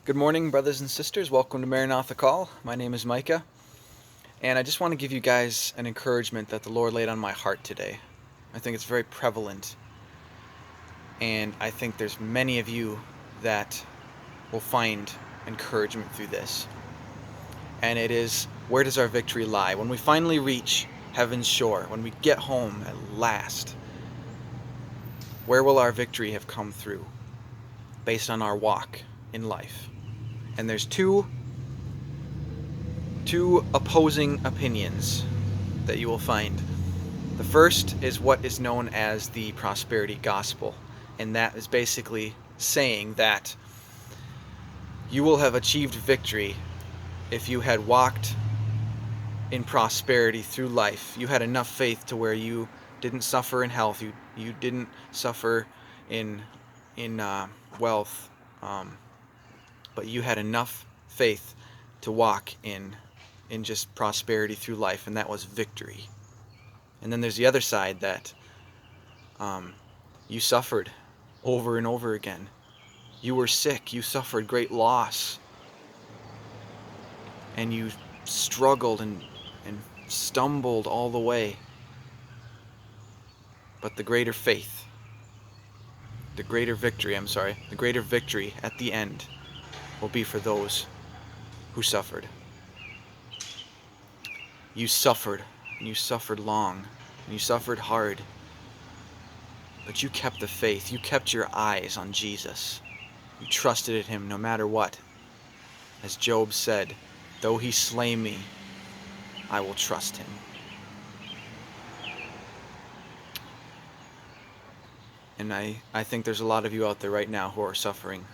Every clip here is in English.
Good morning, brothers and sisters. Welcome to Maranatha Call. My name is Micah, and I just want to give you guys an encouragement that the Lord laid on my heart today. I think it's very prevalent, and I think there's many of you that will find encouragement through this. And it is, where does our victory lie? When we finally reach heaven's shore, when we get home at last, where will our victory have come through based on our walk in life? And there's two opposing opinions that you will find. The first is what is known as the prosperity gospel, and that is basically saying that you will have achieved victory if you had walked in prosperity through life. You had enough faith to where you didn't suffer in health, you didn't suffer in wealth, but you had enough faith to walk in just prosperity through life, and that was victory. And then there's the other side that you suffered over and over again. You were sick, you suffered great loss, and you struggled and stumbled all the way. But the greater victory at the end will be for those who suffered. You suffered, and you suffered long, and you suffered hard, but you kept the faith. You kept your eyes on Jesus. You trusted in him no matter what. As Job said, though he slay me, I will trust him. And I think there's a lot of you out there right now who are suffering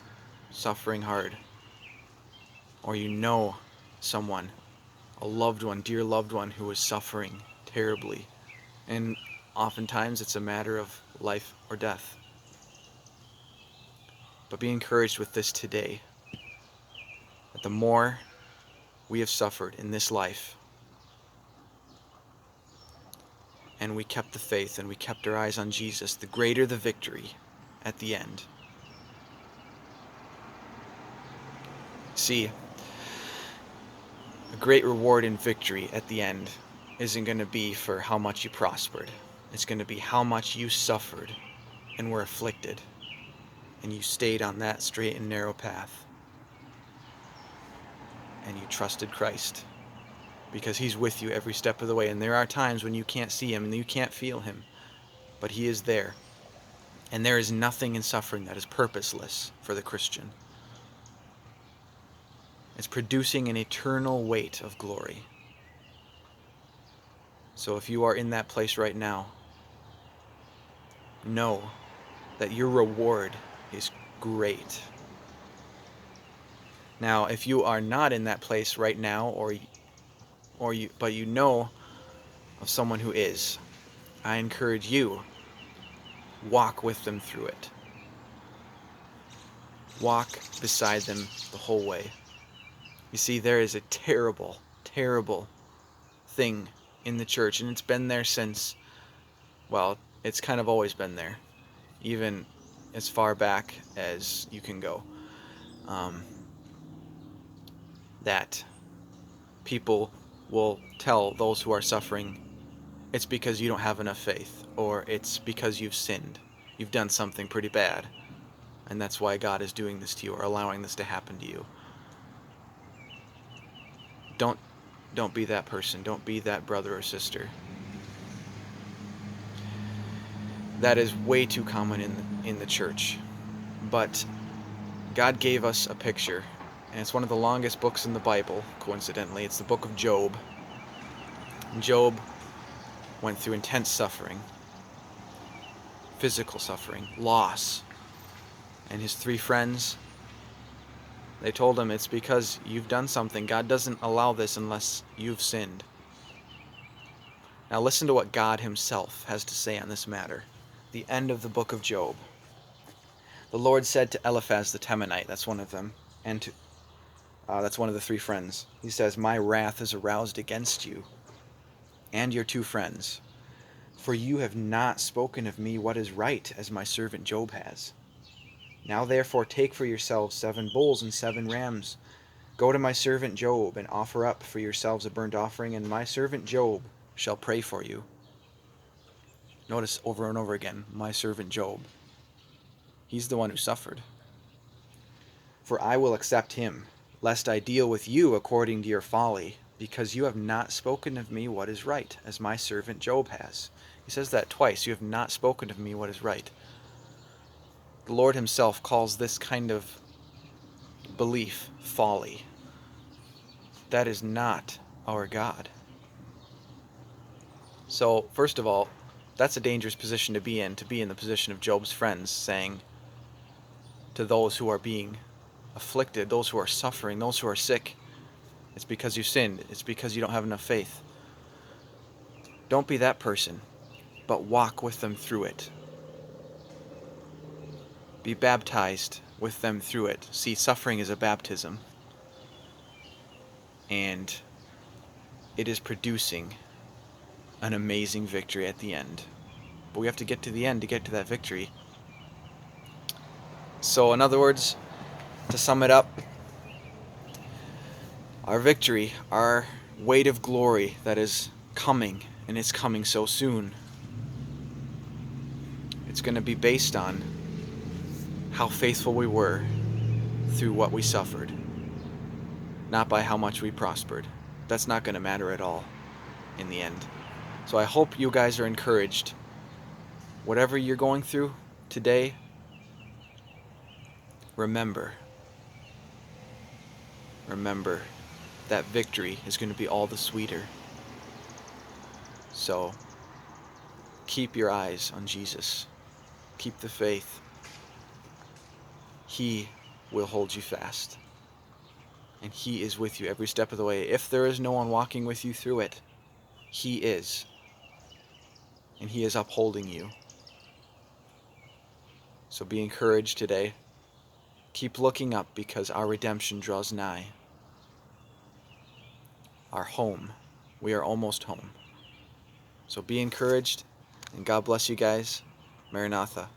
hard. Or you know someone, a loved one, dear loved one, who is suffering terribly. And oftentimes it's a matter of life or death. But be encouraged with this today, that the more we have suffered in this life, and we kept the faith and we kept our eyes on Jesus, the greater the victory at the end. See, a great reward in victory at the end isn't going to be for how much you prospered. It's going to be how much you suffered and were afflicted, and you stayed on that straight and narrow path, and you trusted Christ, because he's with you every step of the way. And there are times when you can't see him and you can't feel him, but he is there. And there is nothing in suffering that is purposeless for the Christian. It's producing an eternal weight of glory. So if you are in that place right now, know that your reward is great. Now, if you are not in that place right now, but you know of someone who is, I encourage you, walk with them through it. Walk beside them the whole way. You see, there is a terrible, terrible thing in the church, and it's been there since, well, it's kind of always been there, even as far back as you can go, that people will tell those who are suffering, it's because you don't have enough faith, or it's because you've sinned. You've done something pretty bad, and that's why God is doing this to you, or allowing this to happen to you. Don't be that person. Don't be that brother or sister. That is way too common in the church. But God gave us a picture, and it's one of the longest books in the Bible, coincidentally. It's the book of Job. Job went through intense suffering, physical suffering, loss. And his three friends, they told him, it's because you've done something. God doesn't allow this unless you've sinned. Now listen to what God himself has to say on this matter. The end of the book of Job. The Lord said to Eliphaz the Temanite, that's one of them, and that's one of the three friends. He says, my wrath is aroused against you and your two friends, for you have not spoken of me what is right, as my servant Job has. Now therefore take for yourselves 7 bulls and 7 rams. Go to my servant Job, and offer up for yourselves a burnt offering, and my servant Job shall pray for you. Notice over and over again, my servant Job. He's the one who suffered. For I will accept him, lest I deal with you according to your folly, because you have not spoken of me what is right, as my servant Job has. He says that twice. You have not spoken of me what is right. The Lord himself calls this kind of belief folly. That is not our God. So, first of all, that's a dangerous position to be in the position of Job's friends, saying to those who are being afflicted, those who are suffering, those who are sick, it's because you sinned, it's because you don't have enough faith. Don't be that person, but walk with them through it. Be baptized with them through it. See, suffering is a baptism, and it is producing an amazing victory at the end. But we have to get to the end to get to that victory. So, in other words, to sum it up, our victory, our weight of glory that is coming, and it's coming so soon, it's going to be based on how faithful we were through what we suffered, not by how much we prospered. That's not going to matter at all in the end. So I hope you guys are encouraged. Whatever you're going through today, remember that victory is going to be all the sweeter. So keep your eyes on Jesus. Keep the faith. He will hold you fast. And he is with you every step of the way. If there is no one walking with you through it, he is. And he is upholding you. So be encouraged today. Keep looking up, because our redemption draws nigh. Our home. We are almost home. So be encouraged, and God bless you guys. Maranatha.